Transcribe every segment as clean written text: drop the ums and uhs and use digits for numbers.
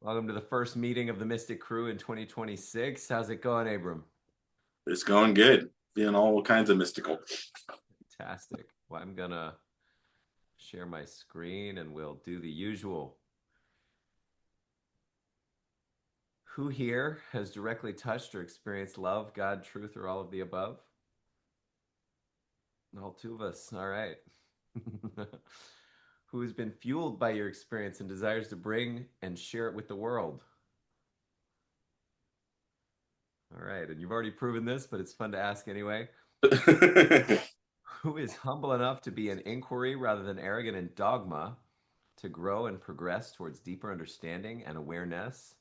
Welcome to the first meeting of the Mystic Krewe in 2026. How's it going, Abram? It's going good. Feeling all kinds of mystical. Fantastic. Well, I'm gonna share my screen and we'll do the usual. Who here has directly touched or experienced love, God, truth, or all of the above? All two of us. All right. Who has been fueled by your experience and desires to bring and share it with the world? All right. And you've already proven this, but it's fun to ask anyway. Who is humble enough to be an inquiry rather than arrogant in dogma, to grow and progress towards deeper understanding and awareness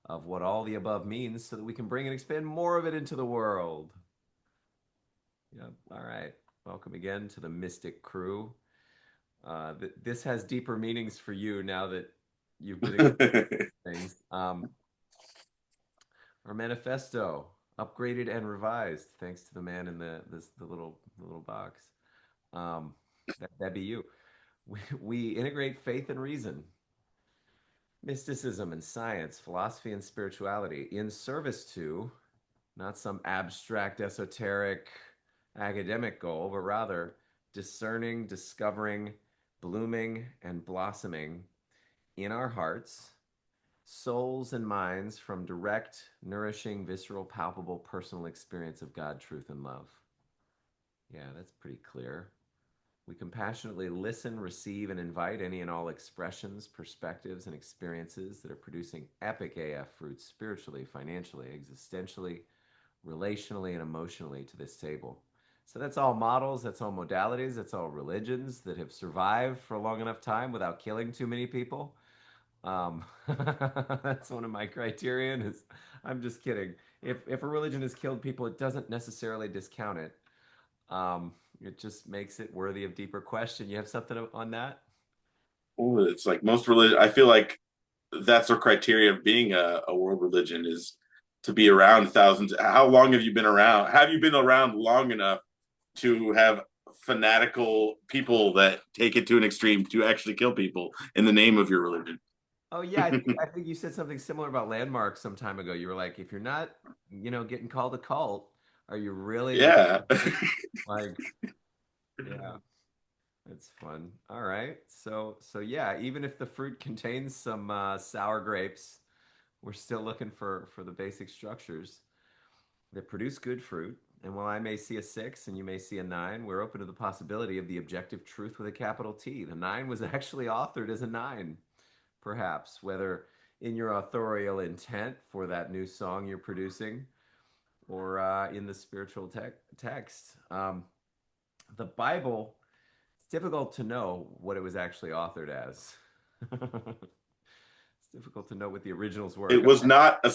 of what all the above means so that we can bring and expand more of it into the world. Yep. All right. Welcome again to the Mystic Krewe. This has deeper meanings for you now that you've been experiencing things. Our manifesto, upgraded and revised, thanks to the man in the little box. That'd be you. We integrate faith and reason, mysticism and science, philosophy and spirituality in service to not some abstract, esoteric, academic goal, but rather discerning, discovering, blooming, and blossoming in our hearts, souls, and minds from direct, nourishing, visceral, palpable, personal experience of God, truth, and love. Yeah, that's pretty clear. We compassionately listen, receive, and invite any and all expressions, perspectives, and experiences that are producing epic AF fruits spiritually, financially, existentially, relationally, and emotionally to this table. So that's all models, that's all modalities, that's all religions that have survived for a long enough time without killing too many people. That's one of my criterion is I'm just kidding. If a religion has killed people, it doesn't necessarily discount it. It just makes it worthy of deeper question. You have something on that? Well, it's like most religion. I feel like that's our criteria of being a world religion is to be around thousands. How long have you been around? Have you been around long enough to have fanatical people that take it to an extreme to actually kill people in the name of your religion? Oh yeah, I think you said something similar about landmarks some time ago. You were like, if you're not, getting called a cult, are you really really Yeah. like, yeah, it's fun. All right. So yeah, even if the fruit contains some sour grapes, we're still looking for the basic structures that produce good fruit. And while I may see a six and you may see a nine, we're open to the possibility of the objective truth with a capital T. The nine was actually authored as a nine, perhaps, whether in your authorial intent for that new song you're producing or in the spiritual text. The Bible, it's difficult to know what it was actually authored as. It's difficult to know what the originals were. It was not a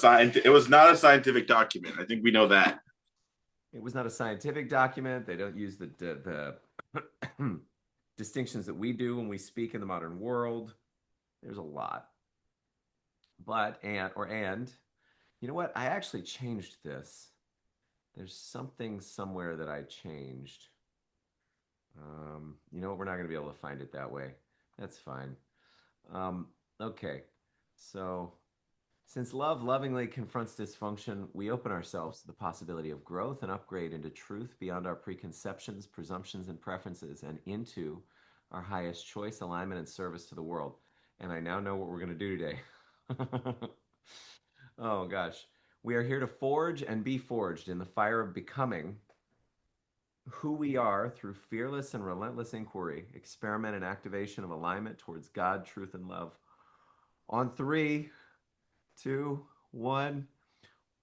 it was not a scientific document. I think we know that. It was not a scientific document. They don't use the distinctions that we do when we speak in the modern world. There's a lot. But and you know what? I actually changed this. There's something somewhere that I changed. You know what? We're not going to be able to find it that way. That's fine. Um, okay. So, since love lovingly confronts dysfunction, we open ourselves to the possibility of growth and upgrade into truth beyond our preconceptions, presumptions, and preferences, and into our highest choice, alignment, and service to the world. And I now know what we're going to do today. Oh, gosh. We are here to forge and be forged in the fire of becoming who we are through fearless and relentless inquiry, experiment, and activation of alignment towards God, truth, and love. On three, two, one.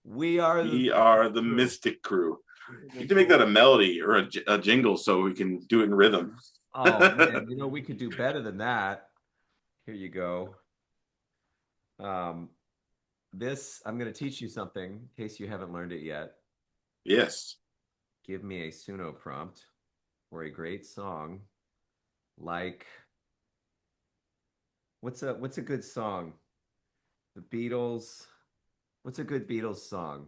We are the We are the crew. Mystic Crew. You Very need to make cool. that a melody or a jingle so we can do it in rhythm. Oh man, we could do better than that. Here you go. Um, this I'm going to teach you something in case you haven't learned it yet. Yes. Give me a Suno prompt or a great song like what's a good song? The Beatles. What's a good Beatles song?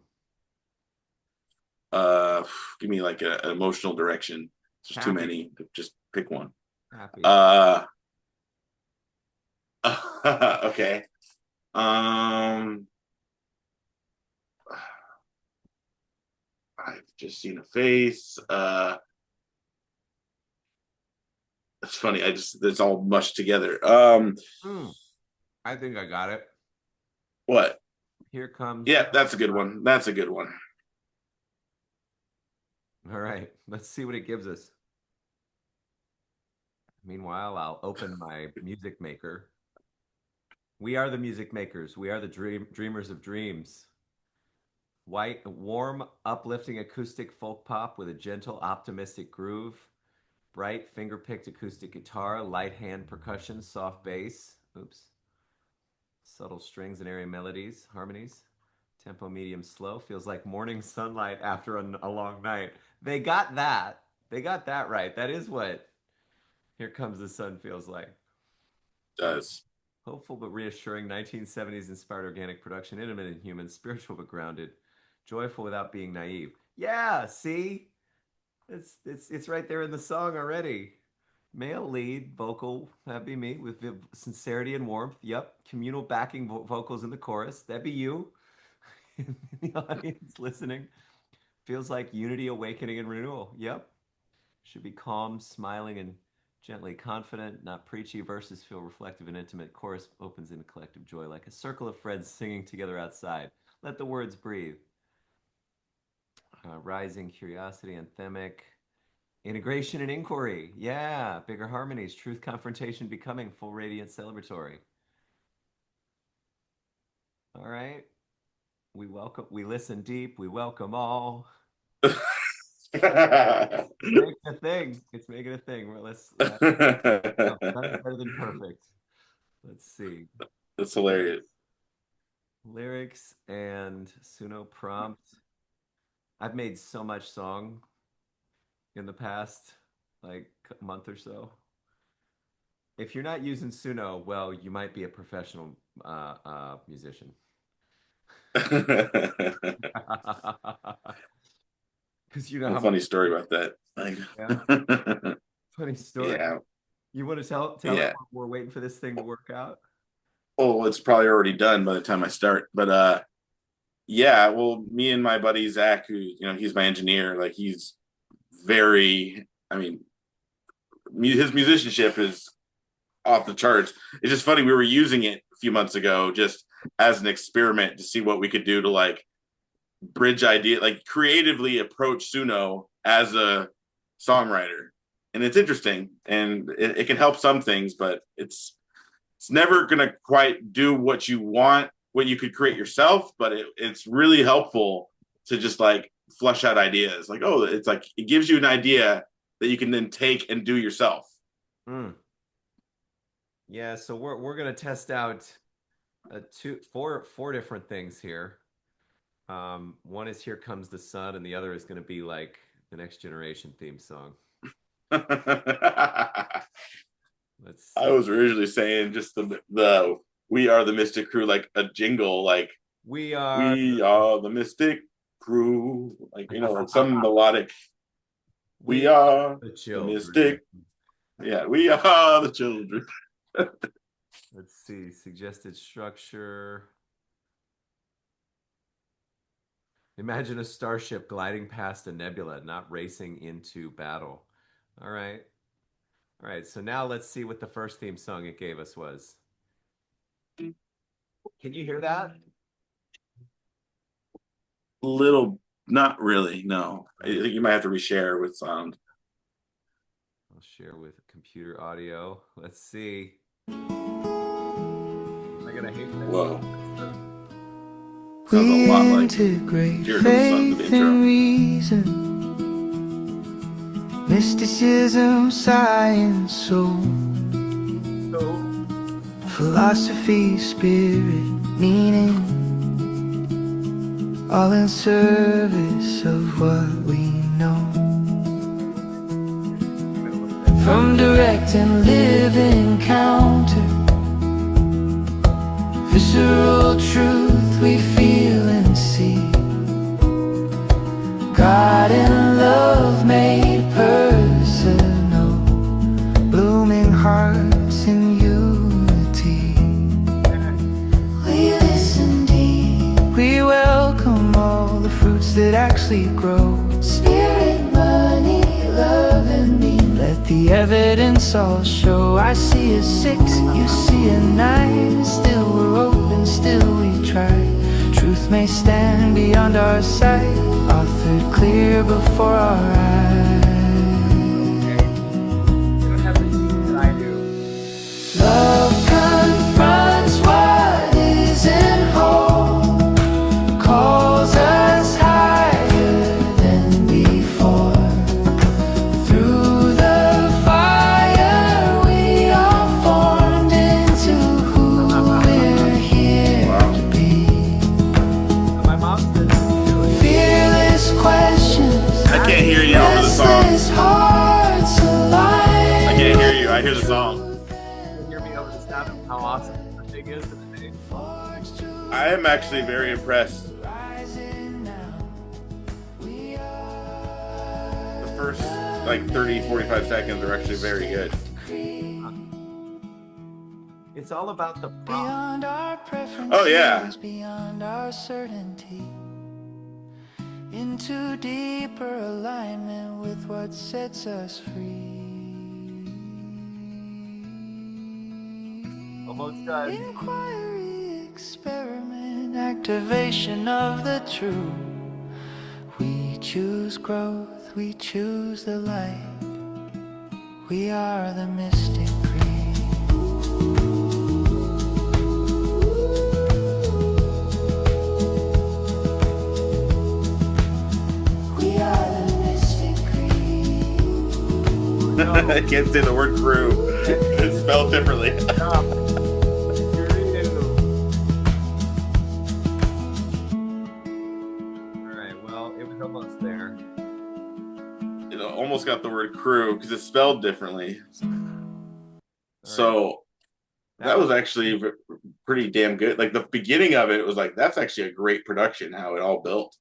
Uh, Give me like an emotional direction. There's too Happy. many. Just pick one. Happy. Uh, okay. Um, I've just seen a face. It's funny. It's all mushed together. Hmm, I think I got it. What? Here comes Yeah, the. that's a good one. That's a good one. All right, let's see what it gives us. Meanwhile, I'll open my music maker. We are the music makers. We are the dreamers of dreams. White, warm, uplifting acoustic folk pop with a gentle, optimistic groove. Bright, finger-picked acoustic guitar, light hand percussion, soft bass. Oops. Subtle strings and airy melodies, harmonies. Tempo medium slow. Feels like morning sunlight after a long night. They got that. They got that right. That is what Here Comes the Sun feels like. Does. Hopeful but reassuring 1970s inspired organic production, intimate and human, spiritual but grounded, joyful without being naive. Yeah, see? It's right there in the song already. Male lead vocal, that'd be me with sincerity and warmth. Yep, communal backing vocals in the chorus. That'd be you in the audience listening. Feels like unity, awakening, and renewal. Yep, should be calm, smiling, and gently confident, not preachy. Verses feel reflective and intimate. Chorus opens in collective joy, like a circle of friends singing together outside. Let the words breathe. Rising curiosity, anthemic. Integration and inquiry. Yeah. Bigger harmonies. Truth, confrontation, becoming. Full radiant celebratory. All right. We listen deep. We welcome all. It's making a thing. It's making a thing. No, none is better than perfect. Let's see. That's Lyrics, hilarious. lyrics and Suno prompt. I've made so much song in the past like month or so. If you're not using Suno, well, you might be a professional musician. Because you know A how much. funny story about that. Yeah, funny story. Yeah, You want to tell it yeah. while we're waiting for this thing to work out? Oh, it's probably already done by the time I start. But yeah. Well, me and my buddy Zach, who he's my engineer. Like he's very. I mean, his musicianship is off the charts. It's just funny. We were using it a few months ago just as an experiment to see what we could do to like bridge idea, like creatively approach Suno as a songwriter. And it's interesting and it can help some things, but it's never gonna quite do what you want, what you could create yourself, but it's really helpful to just like flush out ideas. Like, oh, it's like it gives you an idea that you can then take and do yourself. Mm. Yeah, so we're gonna test out four different things here. One is Here Comes the Sun, and the other is going to be like the Next Generation theme song. I Let's see. was originally saying just the We Are the Mystic Krewe, like a jingle, like We are we are the Mystic Krewe, like like some melodic. We we are are the the children. Mystic. Yeah, we are the children. Let's see. Suggested structure. Imagine a starship gliding past a nebula, not racing into battle. All right. All right. So now let's see what the first theme song it gave us was. Can you hear that? Little, not really. No, I think you might have to reshare with sound. I'll share with computer audio. Let's see. Am I gonna hate this? Whoa, sounds a We lot like integrate Here Comes the Sun, the faith and intro. reason, mysticism, science, soul, philosophy, spirit, meaning, all in service of what we know. From direct and live encounter, visceral truth we feel and see, God and love made personal, blooming hearts in unity. We roots that actually grow. Spirit, money, love, and me. Let the evidence all show. I see a 6, you see a 9. Still we're open, still we try. Truth may stand beyond our sight, authored clear before our eyes. You don't have the team that I do. Love confronts what isn't whole, calls us higher than before. Through the fire we are formed into who we're here to be. My mom said to do it. Fearless questions, I can't hear you over the song. restless hearts align. I can't hear you. I hear the song. You hear me over the sound of how awesome the thing is in the name. I am actually very impressed. The first like 30, 45 seconds are actually very good. It's all about the prompt. Beyond our preferences, Oh, yeah. beyond our certainty, into deeper alignment with what sets us free. Almost done. Inquiry, experiment, activation of the true. We choose growth, we choose the light. We are the Mystic Krewe. We are the Mystic Krewe. I can't say the word crew. It's spelled differently. Alright, well, it was almost there. It almost got the word crew because it's spelled differently. So that was actually pretty damn good. Like the beginning of it was like, that's actually a great production, how it all built.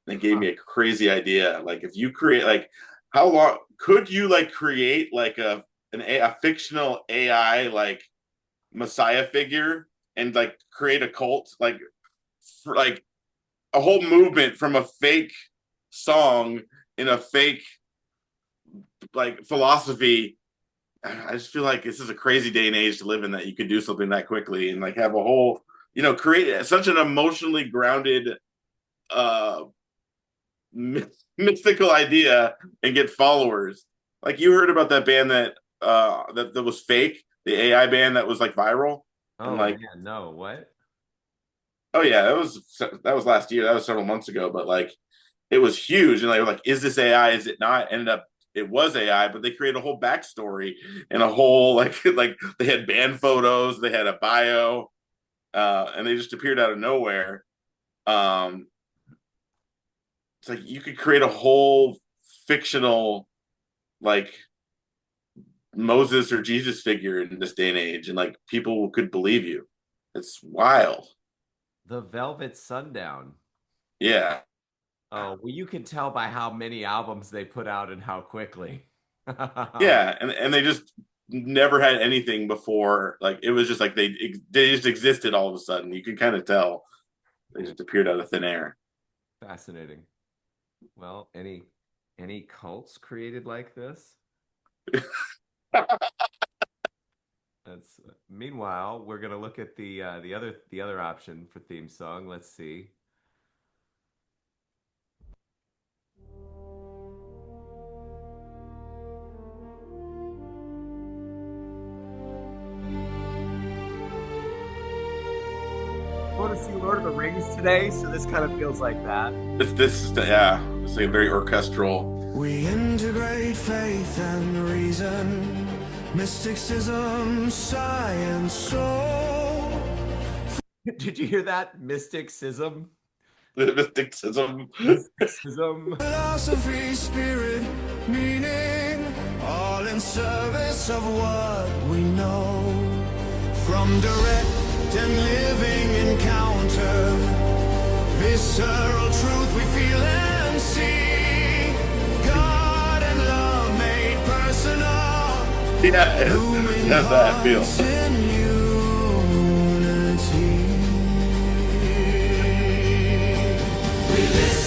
And it gave me a crazy idea. Like if you create like, how long could you like create like a fictional AI like messiah figure and like create a cult like for, like a whole movement from a fake song in a fake like philosophy. I just feel like this is a crazy day and age to live in, that you could do something that quickly and like have a whole, create such an emotionally grounded mystical idea and get followers. Like you heard about that band that was fake, the AI band that was like viral. Oh, and like, man, no, what? oh yeah, that was last year. That was several months ago, but like it was huge. And they were like, is this AI? Is it not? Ended up it was AI, but they created a whole backstory and a whole like they had band photos, they had a bio, and they just appeared out of nowhere. It's like you could create a whole fictional like Moses or Jesus figure in this day and age, and like people could believe you. It's wild. The Velvet Sundown. Yeah. Oh, well, you can tell by how many albums they put out and how quickly. Yeah, and they just never had anything before. Like it was just like they just existed all of a sudden. You can kind of tell they just appeared out of thin air. Fascinating. Well, any cults created like this? That's meanwhile, we're gonna look at the other option for theme song. Let's see. Want to see Lord of the Rings today, so this kind of feels like that. It's like a very orchestral. We integrate faith and reason, mysticism, science, soul. Did you hear that? Mysticism? Mysticism. Mysticism. Philosophy, spirit, meaning, all in service of what we know. From direct and living encounter, visceral truth we feel and see. God and love made personal. Yeah, that's how I feel. In unity.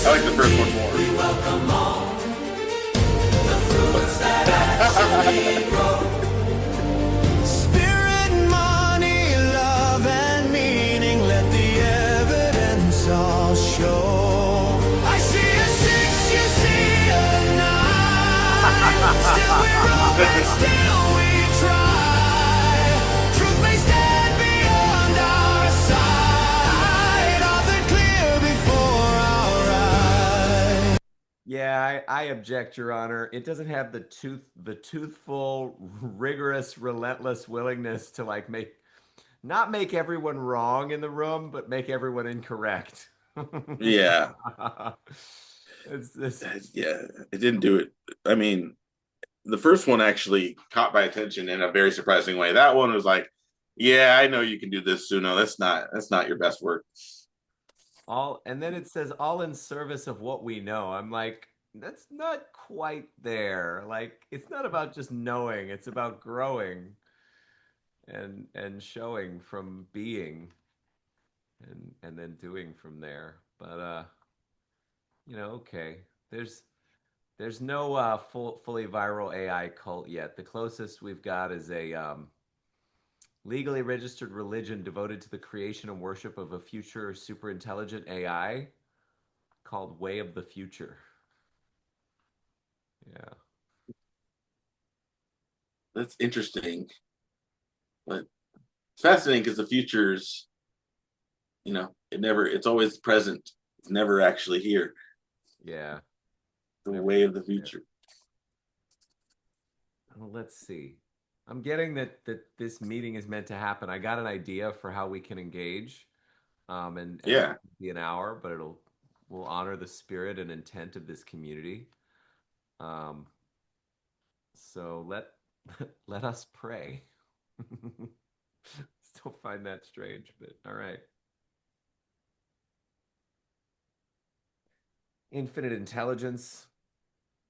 I like I object, Your Honor. It doesn't have the toothful, rigorous, relentless willingness to like not make everyone wrong in the room, but make everyone incorrect. Yeah, It's this. yeah, it didn't do it. I mean, the first one actually caught my attention in a very surprising way. That one was like, yeah, I know you can do this, Suno. That's not your best work. All and then it says all in service of what we know. I'm like, that's not quite there. Like, it's not about just knowing, it's about growing and showing from being and then doing from there. But okay. There's there's no fully viral AI cult yet. The closest we've got is a legally registered religion devoted to the creation and worship of a future super intelligent AI called Way of the Future. Yeah. That's interesting, but it's fascinating because the future's, it's always present. It's never actually here. Yeah. The Never way of the there. future. Well, let's see. I'm getting that this meeting is meant to happen. I got an idea for how we can engage. And it Yeah. won't be an hour, but we'll honor the spirit and intent of this community. Um, so let us pray. Still find that strange, but all right. Infinite intelligence,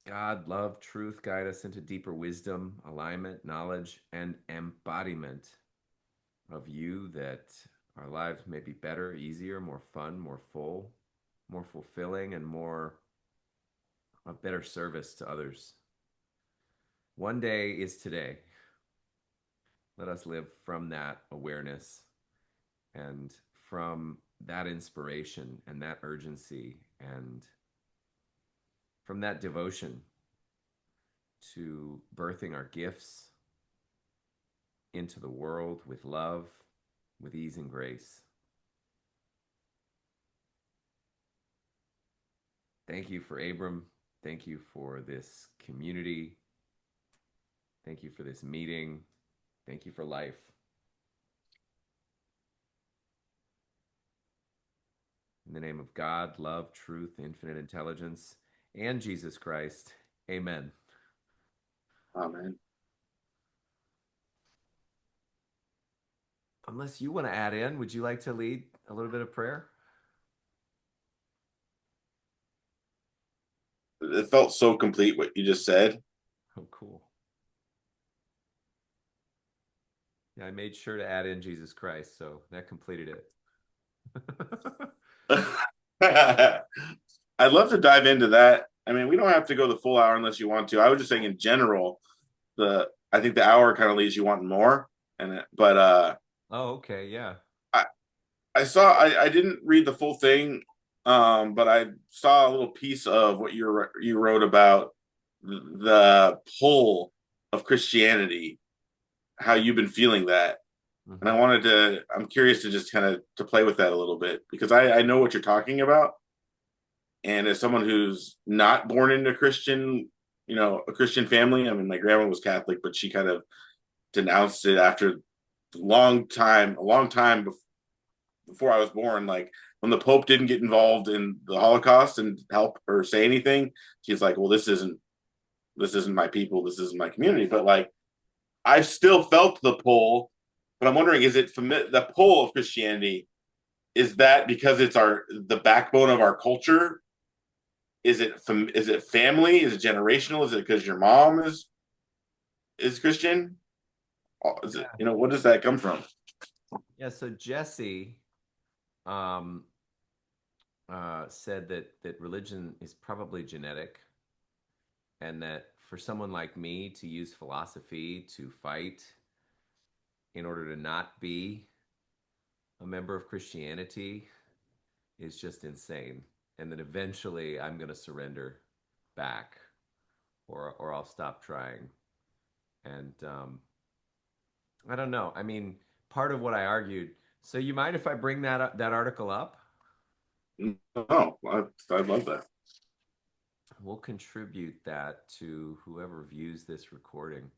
God, love, truth, guide us into deeper wisdom, alignment, knowledge, and embodiment of you, that our lives may be better, easier, more fun, more full, more fulfilling, and more of better service to others. One day is today. Let us live from that awareness and from that inspiration and that urgency and from that devotion to birthing our gifts into the world with love, with ease and grace. Thank you for Abram. Thank you for this community. Thank you for this meeting. Thank you for life. In the name of God, love, truth, infinite intelligence, and Jesus Christ. Amen. Amen. Unless you want to add in, would you like to lead a little bit of prayer? It felt so complete what you just said. Oh, cool. Yeah, I made sure to add in Jesus Christ, so that completed it. I'd love to dive into that. I mean, we don't have to go the full hour unless you want to. I was just saying in general, I think the hour kind of leaves you wanting more. Oh, okay, yeah. I I didn't read the full thing, but I saw a little piece of what you wrote about the pull of Christianity, how you've been feeling that. And Mm-hmm. I'm curious to just kind of to play with that a little bit because I know what you're talking about. And as someone who's not born into Christian, a Christian family, I mean, my grandma was Catholic, but she kind of denounced it after a long time before I was born. Like when the Pope didn't get involved in the Holocaust and help or say anything, she's like, well, this isn't my people. This isn't my community. But like, I've still felt the pull, but I'm wondering, is it the pull of Christianity? Is that because it's the backbone of our culture? Is it family? Is it generational? Is it because your mom is Christian? Is it, Yeah. what does that come from? Yeah, so Jesse um, said that religion is probably genetic, and that for someone like me to use philosophy to fight in order to not be a member of Christianity is just insane. And then eventually I'm going to surrender back, or I'll stop trying. And I don't know. I mean, part of what I argued. So you mind if I bring that article up? No, I love that. we'll contribute that to whoever views this recording.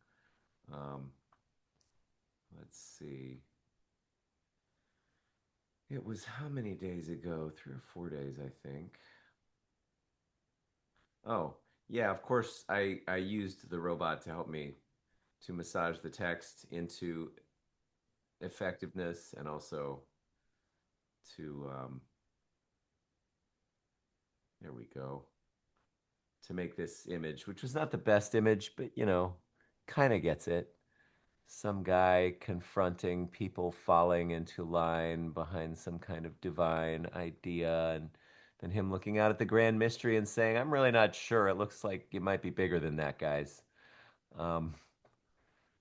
Um, let's see. It was how many days ago? 3 or 4 days, I think. Oh, yeah, of course, I used the robot to help me to massage the text into effectiveness and also to, there we go, to make this image, which was not the best image, but kind of gets it. Some guy confronting people falling into line behind some kind of divine idea, and then him looking out at the grand mystery and saying, I'm really not sure. It looks like it might be bigger than that, guys. Um,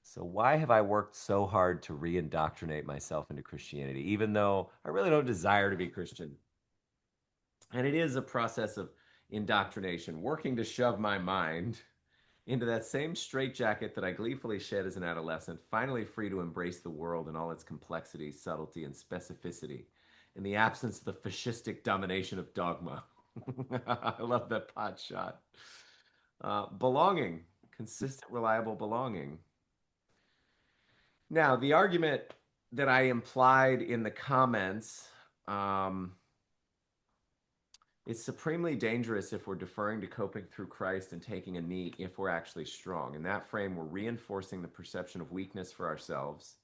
so, why have I worked so hard to re indoctrinate myself into Christianity, even though I really don't desire to be Christian? And it is a process of indoctrination, working to shove my mind into that same straitjacket that I gleefully shed as an adolescent, finally free to embrace the world in all its complexity, subtlety, and specificity, in the absence of the fascistic domination of dogma. I love that pot shot. Belonging, consistent, reliable belonging. Now, the argument that I implied in the comments is supremely dangerous if we're deferring to coping through Christ and taking a knee if we're actually strong. In that frame, we're reinforcing the perception of weakness for ourselves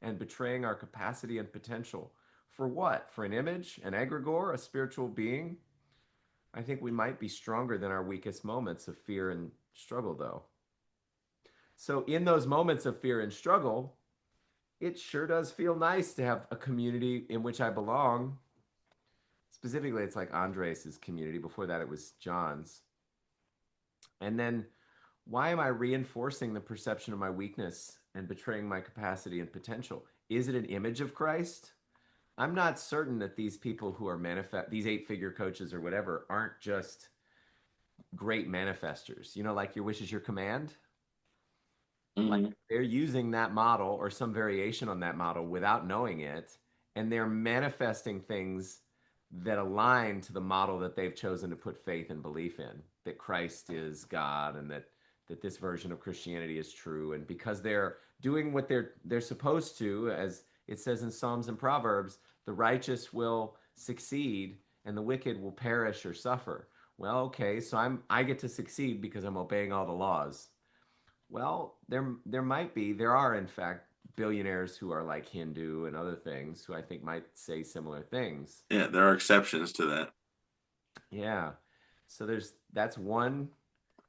and betraying our capacity and potential. For what? For an image, an egregore, a spiritual being? I think we might be stronger than our weakest moments of fear and struggle, though. So, in those moments of fear and struggle, it sure does feel nice to have a community in which I belong. Specifically, it's like Andres's community. Before that, it was John's. And then, why am I reinforcing the perception of my weakness and betraying my capacity and potential? Is it an image of Christ? I'm not certain that these people who are these 8-figure coaches or whatever, aren't just great manifestors. Like your wish is your command. Like Mm-hmm. they're using that model or some variation on that model without knowing it, and they're manifesting things that align to the model that they've chosen to put faith and belief in, that Christ is God and that this version of Christianity is true. And because they're doing what they're supposed to, as it says in Psalms and Proverbs, the righteous will succeed and the wicked will perish or suffer. Well, okay, so I get to succeed because I'm obeying all the laws. Well, there are in fact billionaires who are like Hindu and other things who I think might say similar things. Yeah, there are exceptions to that. Yeah. So that's one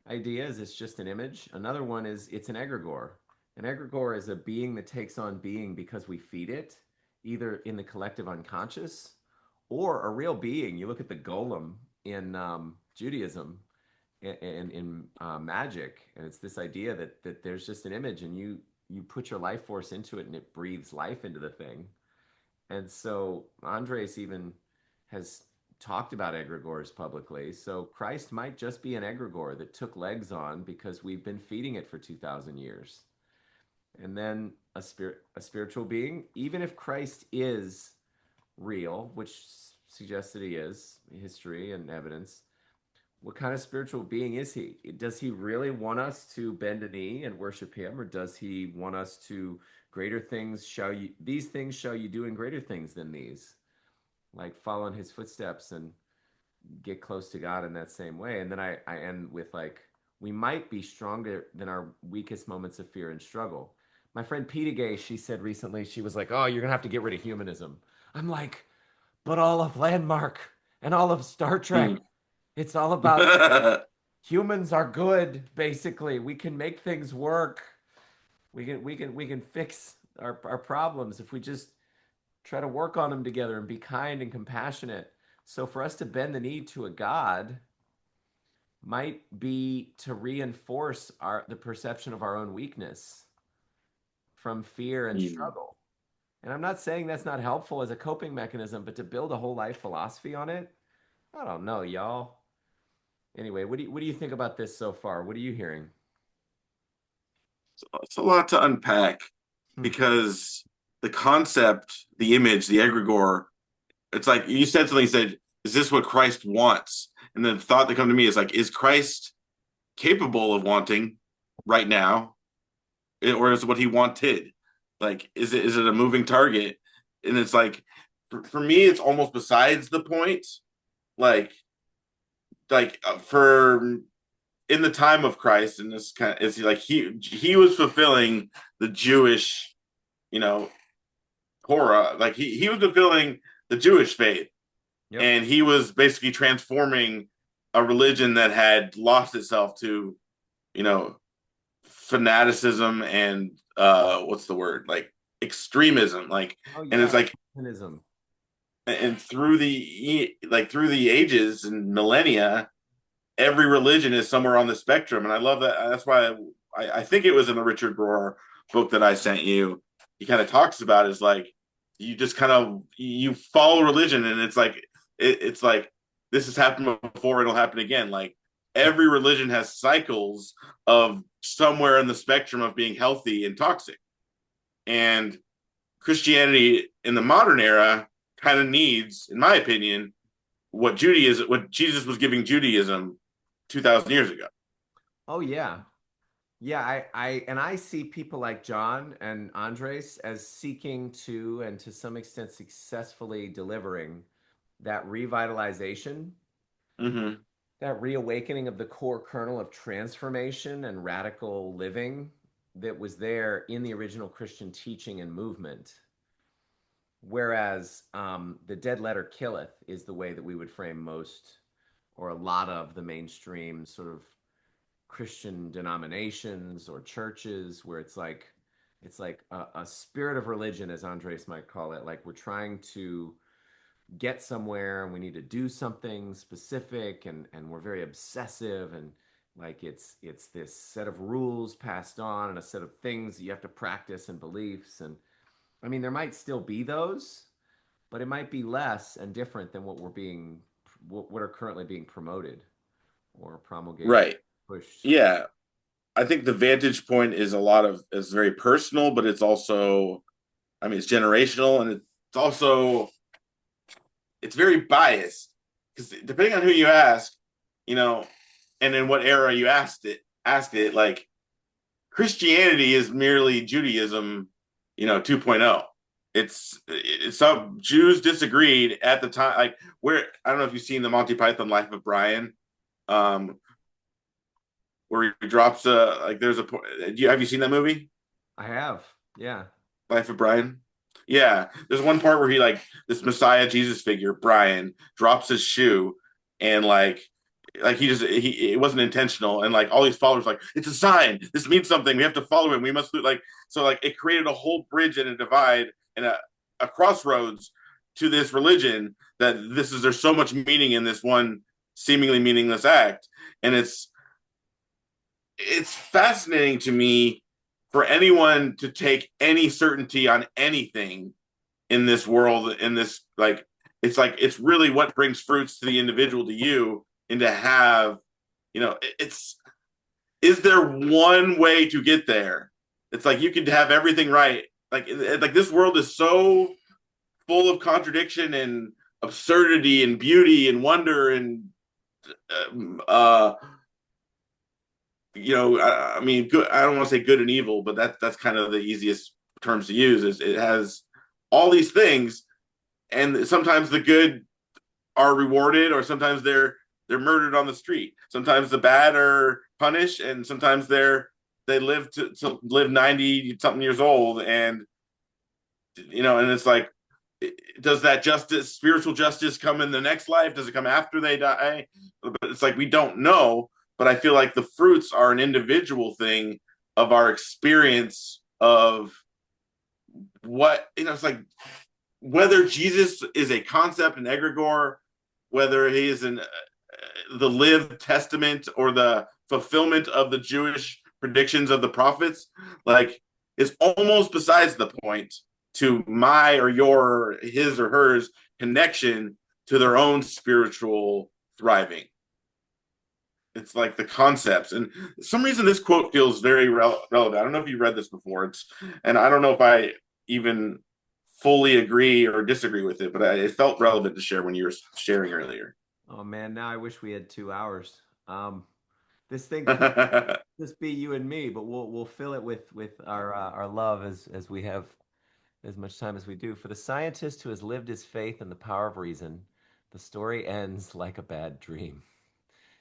idea, is it's just an image. Another one is it's an egregore. An egregore is a being that takes on being because we feed it, either in the collective unconscious or a real being. You look at the golem in Judaism, in magic, and it's this idea that there's just an image, and you put your life force into it, and it breathes life into the thing. And so Andres even has talked about egregores publicly. So Christ might just be an egregore that took legs on because we've been feeding it for 2,000 years. And then a spiritual being, even if Christ is real, which suggests that he is, history and evidence, what kind of spiritual being is he? Does he really want us to bend a knee and worship him, or does he want us to these things shall you do, in greater things than these, like follow in his footsteps and get close to God in that same way? And then I end with like, we might be stronger than our weakest moments of fear and struggle. My friend Peta Gay, she said recently, she was like, oh, you're gonna have to get rid of humanism. I'm like, but all of Landmark and all of Star Trek, Mm. it's all about humans are good, basically. We can make things work. We can fix our problems if we just try to work on them together and be kind and compassionate. So for us to bend the knee to a God might be to reinforce the perception of our own weakness from fear and Mm. struggle. And I'm not saying that's not helpful as a coping mechanism, but to build a whole life philosophy on it, I don't know, y'all. Anyway, what do you think about this so far? What are you hearing? It's a lot to unpack Hmm. because the concept, the image, the egregore, it's like you said something, you said, is this what Christ wants? And the thought that come to me is like, is Christ capable of wanting right now, or is it what he wanted? Like, is it a moving target? And it's like, for me, it's almost besides the point. Like, for in the time of Christ, and this kind of is like he was fulfilling the Jewish, you know, Torah. Like he was fulfilling the Jewish faith, Yep. and he was basically transforming a religion that had lost itself to, you know, fanaticism and what's the word, like extremism, like. Oh And it's yeah, like, Humanism. and through the ages and millennia, every religion is somewhere on the spectrum, and I love that. That's why I think it was in the Richard Rohr book that I sent you. He kind of talks about is like, you just kind of you follow religion, and it's like it's like, this has happened before, it'll happen again. Like, every religion has cycles of somewhere in the spectrum of being healthy and toxic, and Christianity in the modern era kind of needs, in my opinion, what Jesus was giving Judaism 2,000 years ago. Oh yeah. Yeah, I see people like John and Andres as seeking to, and to some extent successfully delivering, that revitalization, Mm-hmm. that reawakening of the core kernel of transformation and radical living that was there in the original Christian teaching and movement. Whereas the dead letter killeth is the way that we would frame most, or a lot of, the mainstream sort of Christian denominations or churches, where it's like a spirit of religion, as Andres might call it. Like, we're trying to get somewhere and we need to do something specific, and we're very obsessive, and like it's this set of rules passed on and a set of things that you have to practice and beliefs. And I mean, there might still be those, but it might be less and different than what are currently being promoted or promulgated, Right. pushed. Yeah. I think the vantage point is is very personal, but it's also, I mean, it's generational, and it's also, it's very biased, because depending on who you ask, you know, and in what era you asked it, like, Christianity is merely Judaism, 2.0. It's some Jews disagreed at the time, like, where, I don't know if you've seen the Monty Python Life of Brian, um, where he drops like, there's a, have you seen that movie, I have, yeah. Life of Brian? Yeah, there's one part where he, like, this Messiah Jesus figure, Brian, drops his shoe, and like he it wasn't intentional, and like all these followers like, it's a sign, this means something, we have to follow him, we must do, like, so like it created a whole bridge and a divide and a crossroads to this religion, that there's so much meaning in this one seemingly meaningless act. And it's fascinating to me for anyone to take any certainty on anything in this world, in this, like, it's really what brings fruits to the individual, to you, and to have, it's, is there one way to get there? It's like, you could have everything right, like this world is so full of contradiction and absurdity and beauty and wonder and uh I mean, good. I don't want to say good and evil, but that's kind of the easiest terms to use. Is it has all these things, and sometimes the good are rewarded, or sometimes they're murdered on the street. Sometimes the bad are punished, and sometimes they live to live 90 something years old, and and it's like, does that justice, spiritual justice, come in the next life? Does it come after they die? But it's like, we don't know. But I feel like the fruits are an individual thing of our experience of what, it's like, whether Jesus is a concept, an egregore, whether he is the lived testament or the fulfillment of the Jewish predictions of the prophets, like, is almost besides the point to my or your, his or hers connection to their own spiritual thriving. It's like the concepts, and for some reason this quote feels very relevant. I don't know if you read this before, and I don't know if I even fully agree or disagree with it, but it felt relevant to share when you were sharing earlier. Oh man, now I wish we had 2 hours. This thing could just be you and me, but we'll fill it with our love as we have as much time as we do. For the scientist who has lived his faith in the power of reason, the story ends like a bad dream.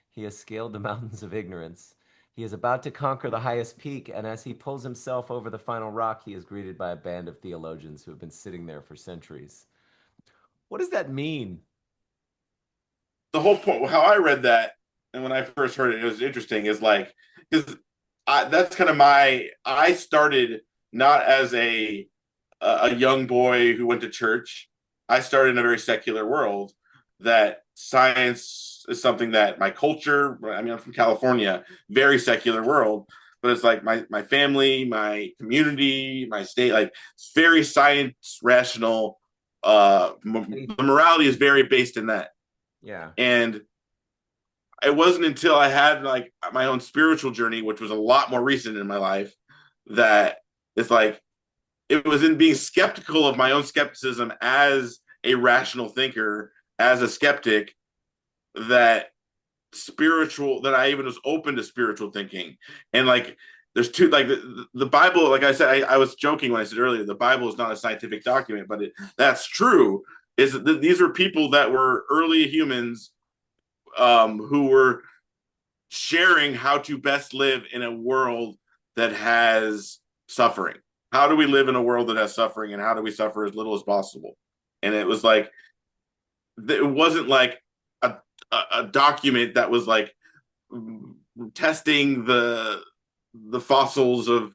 He has scaled the mountains of ignorance. He is about to conquer the highest peak, and as he pulls himself over the final rock, he is greeted by a band of theologians who have been sitting there for centuries. What does that mean? The whole point, how I read that, and when I first heard it, it was interesting. Is like because that's kind of my. I started not as a young boy who went to church. I started in a very secular world. That science is something that my culture. I mean, I'm from California, very secular world, but it's like my family, my community, my state, like it's very science rational. The morality is very based in that. Yeah. And it wasn't until I had like my own spiritual journey, which was a lot more recent in my life, that it's like it was in being skeptical of my own skepticism as a rational thinker, as a skeptic, that that I even was open to spiritual thinking. And like there's two like the Bible, like I said, I was joking when I said earlier, the Bible is not a scientific document, but that's true. Is that these are people that were early humans who were sharing how to best live in a world that has suffering. How do we live in a world that has suffering, and how do we suffer as little as possible? And it was like it wasn't like a document that was like testing the fossils of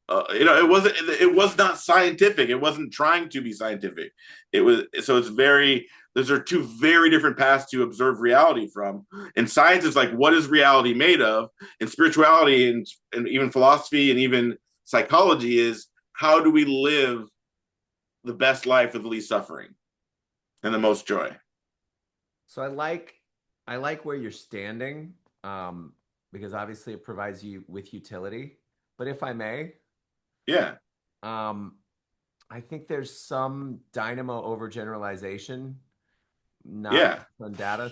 it was not scientific. It wasn't trying to be scientific. It was so it's very those are two very different paths to observe reality from. And science is like, what is reality made of? And spirituality and even philosophy and even psychology is how do we live the best life with the least suffering and the most joy? So I like where you're standing, because obviously it provides you with utility. But if I may, Yeah. um, I think there's some dynamo overgeneralization, not Yeah. on data.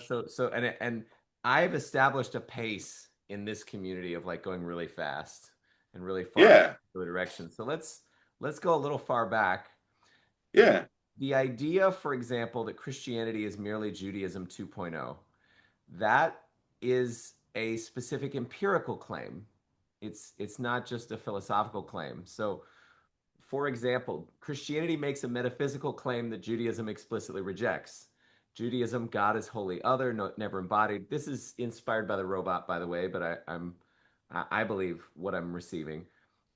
And I've established a pace in this community of like going really fast and really far in Yeah. the direction. So let's go a little far back. Yeah. The idea, for example, that Christianity is merely Judaism 2.0, that is a specific empirical claim. It's not just a philosophical claim. So, for example, Christianity makes a metaphysical claim that Judaism explicitly rejects. Judaism, God is wholly other, no, never embodied. This is inspired by the robot, by the way, but I believe what I'm receiving.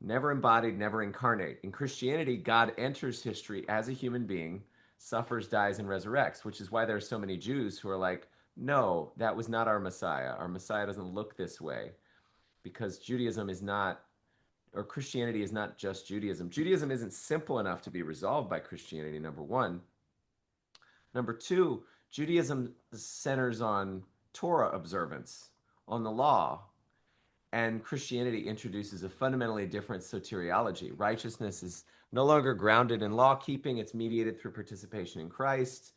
Never embodied, never incarnate. In Christianity, God enters history as a human being, suffers, dies, and resurrects, which is why there are so many Jews who are like, no, that was not our Messiah. Our Messiah doesn't look this way, because Judaism is not, or Christianity is not just Judaism. Judaism isn't simple enough to be resolved by Christianity, number one. Number two, Judaism centers on Torah observance, on the law, and Christianity introduces a fundamentally different soteriology. Righteousness is no longer grounded in law keeping, it's mediated through participation in Christ.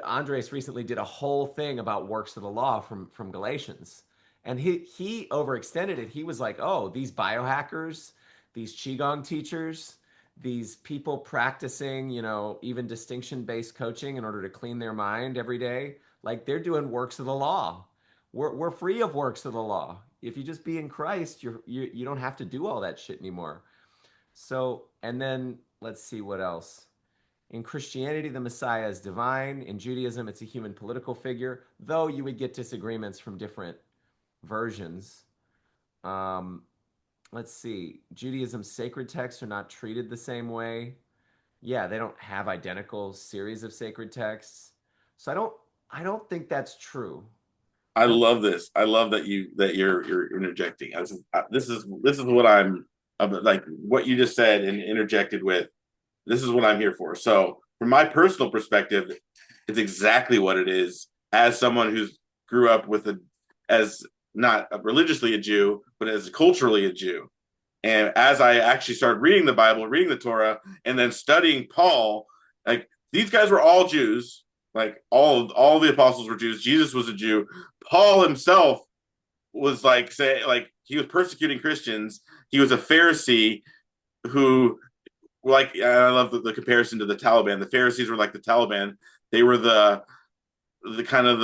Andres recently did a whole thing about works of the law from Galatians. And he overextended it. He was like, oh, these biohackers, these Qigong teachers, these people practicing, even distinction-based coaching in order to clean their mind every day, like they're doing works of the law. We're free of works of the law. If you just be in Christ, you don't have to do all that shit anymore. So, and then let's see what else. In Christianity, the Messiah is divine. In Judaism, it's a human political figure, though you would get disagreements from different versions. Um, let's see. Judaism's sacred texts are not treated the same way. Yeah, they don't have identical series of sacred texts. So I don't think that's true. I I, love this. I love that you're interjecting. This is what I'm like what you just said and interjected with. This is what I'm here for. So, from my personal perspective, it's exactly what it is. As someone who's grew up with as not religiously a Jew, but as culturally a Jew, and as I actually started reading the Bible, reading the Torah, and then studying Paul, like these guys were all Jews. Like all the apostles were Jews. Jesus was a Jew. Paul himself was like say like he was persecuting Christians. He was a Pharisee who like I love the comparison to the Taliban. The Pharisees were like the Taliban. They were the kind of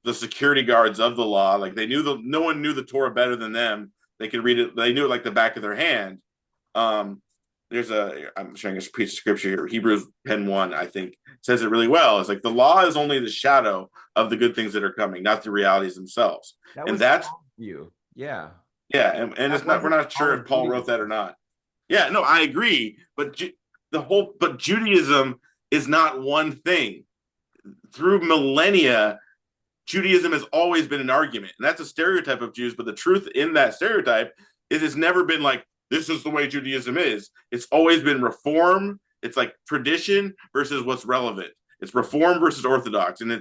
the security guards of the law. Like they knew no one knew the Torah better than them. They could read it. They knew it like the back of their hand. Um, I'm showing a piece of scripture here. Hebrews 10:1, I think, says it really well. It's like the law is only the shadow of the good things that are coming, not the realities themselves. That And was that's Paul's view. Yeah. yeah, and That it's not we're wasn't not all sure if of Paul wrote that Judaism. or not. Yeah, no, I agree. But Judaism is not one thing. Through millennia, Judaism has always been an argument, and that's a stereotype of Jews. But the truth in that stereotype is it's never been like this is the way Judaism is. It's always been reform. It's like tradition versus what's relevant. It's reform versus orthodox, and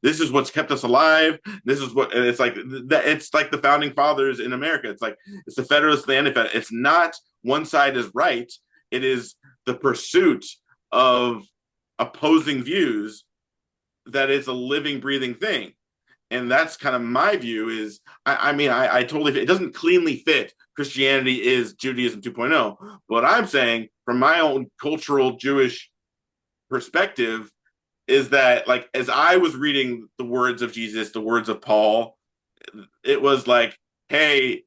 this is what's kept us alive. This is what and it's like that. It's like the founding fathers in America. It's like it's the Federalists, the Anti-Federalists. It's not one side is right. It is the pursuit of opposing views that is a living, breathing thing. And that's kind of my view is I totally it doesn't cleanly fit Christianity is Judaism 2.0. But what I'm saying from my own cultural Jewish perspective is that like as I was reading the words of Jesus, the words of Paul, it was like, hey,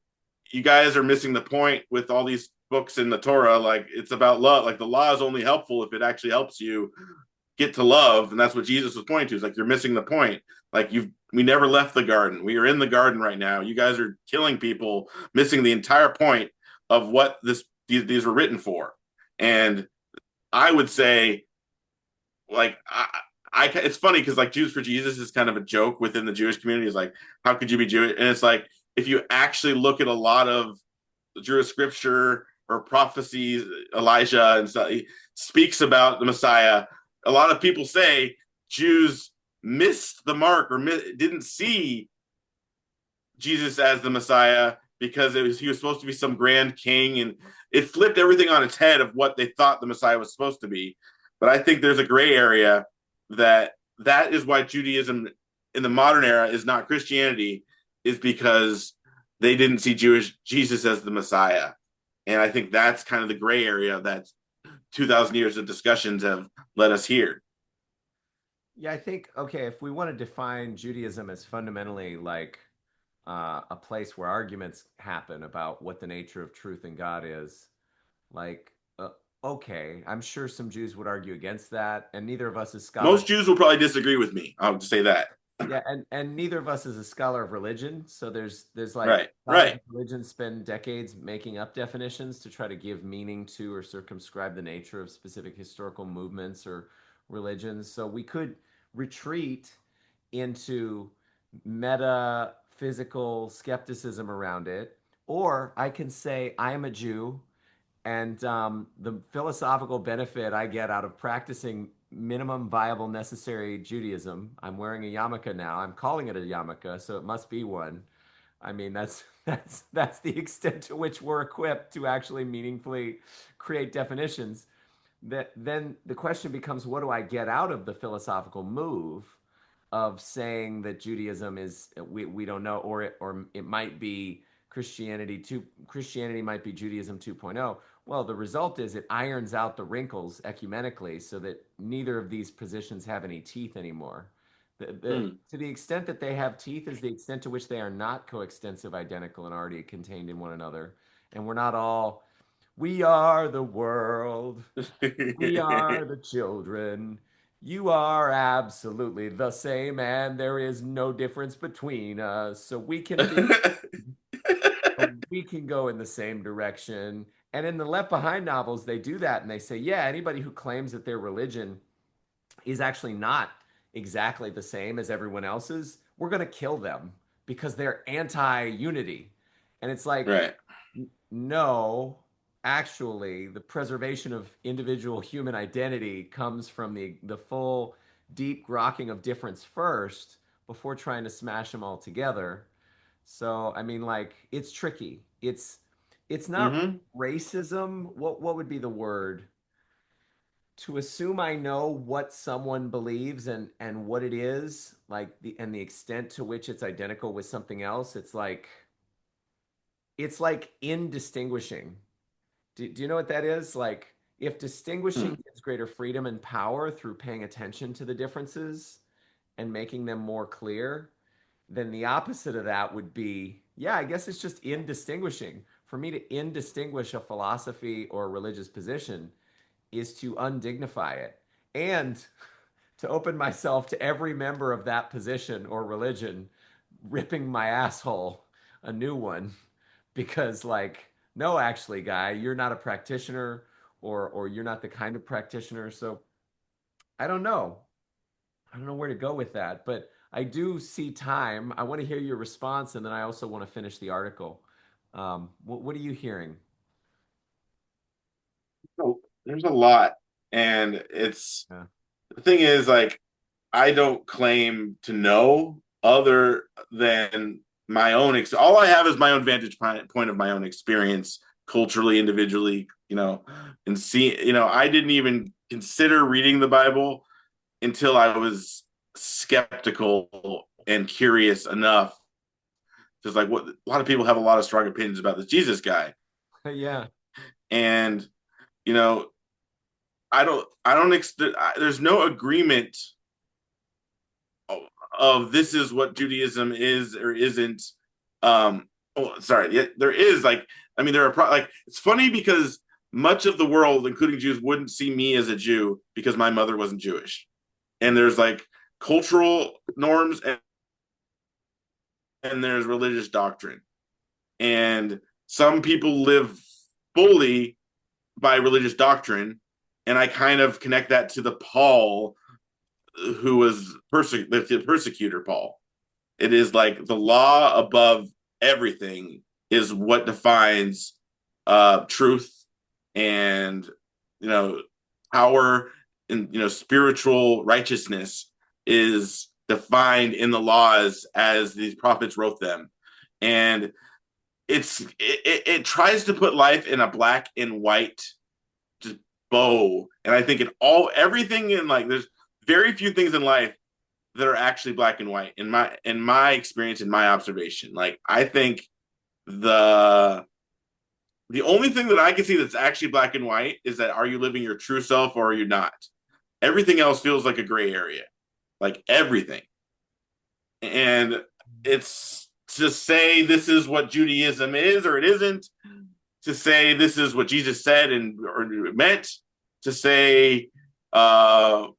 you guys are missing the point with all these books in the Torah. Like it's about love. Like the law is only helpful if it actually helps you get to love, and that's what Jesus was pointing to. Is like you're missing the point. Like we never left the garden. We are in the garden right now. You guys are killing people, missing the entire point of what these were written for. And I would say, like, it's funny because like Jews for Jesus is kind of a joke within the Jewish community. Is like, how could you be Jewish? And it's like if you actually look at a lot of Jewish scripture or prophecies, Elijah and stuff, he speaks about the Messiah. A lot of people say Jews missed the mark or didn't see Jesus as the Messiah because he was supposed to be some grand king, and it flipped everything on its head of what they thought the Messiah was supposed to be. But I think there's a gray area that is why Judaism in the modern era is not Christianity, is because they didn't see Jesus as the Messiah. And I think that's kind of the gray area that 2,000 years of discussions have led us here. Yeah, I think, okay, if we want to define Judaism as fundamentally like a place where arguments happen about what the nature of truth and God is, like, okay, I'm sure some Jews would argue against that, and neither of us is scholars. Most Jews will probably disagree with me. I'll just say that. Yeah, and neither of us is a scholar of religion, so there's like Right, scholars right. of religion spend decades making up definitions to try to give meaning to or circumscribe the nature of specific historical movements or religions. So we could retreat into metaphysical skepticism around it, or I can say I am a Jew and the philosophical benefit I get out of practicing minimum viable necessary Judaism. I'm wearing a yarmulke now. I'm calling it a yarmulke, so it must be one. I mean, that's the extent to which we're equipped to actually meaningfully create definitions. That then the question becomes, what do I get out of the philosophical move of saying that Judaism is we don't know, or it might be Christianity might be Judaism 2.0. Well, the result is it irons out the wrinkles ecumenically so that neither of these positions have any teeth anymore. Hmm. To the extent that they have teeth is the extent to which they are not coextensive, identical, and already contained in one another. And we're not all, we are the world, we are the children. You are absolutely the same, and there is no difference between us. So we can go in the same direction. And in the Left Behind novels, they do that and they say, yeah, anybody who claims that their religion is actually not exactly the same as everyone else's, we're going to kill them because they're anti-unity. And it's like, Right. no, actually, the preservation of individual human identity comes from the full deep grokking of difference first before trying to smash them all together. So, I mean, like, it's tricky. It's not Hmm. racism. What would be the word? to assume I know what someone believes and what it is, like the extent to which it's identical with something else, it's like indistinguishing. Do you know what that is? Like if Hmm. distinguishing gives greater freedom and power through paying attention to the differences and making them more clear, then the opposite of that would be, yeah, I guess it's just indistinguishing. For me to indistinguish a philosophy or a religious position is to undignify it and to open myself to every member of that position or religion ripping my asshole a new one because like no actually guy you're not a practitioner or you're not the kind of practitioner so I don't know. I don't know where to go with that, but I do see time. I want to hear your response, and then I also want to finish the article. What are you hearing? Oh, there's a lot, and it's Yeah. the thing is like I don't claim to know other than my own. All I have is my own vantage point of my own experience, culturally, individually. And see, I didn't even consider reading the Bible until I was skeptical and curious enough. Just like what a lot of people have a lot of strong opinions about this Jesus guy, Yeah. and you know, I don't. There's no agreement of this is what Judaism is or isn't. Oh, sorry. Yeah, there is like, I mean, there are like, it's funny because much of the world, including Jews, wouldn't see me as a Jew because my mother wasn't Jewish. And there's like cultural norms and there's religious doctrine. And some people live fully by religious doctrine. And I kind of connect that to the Paul who was the persecutor Paul. It is like the law above everything is what defines truth and you know power and spiritual righteousness is defined in the laws as these prophets wrote them, and it tries to put life in a black and white just bow, and I think everything in like there's very few things in life that are actually black and white in my experience, in my observation. Like I think the the only thing that I can see that's actually black and white is that are you living your true self or are you not? Everything else feels like a gray area, like everything. And it's to say this is what Judaism is or it isn't, to say this is what Jesus said and or meant, to say this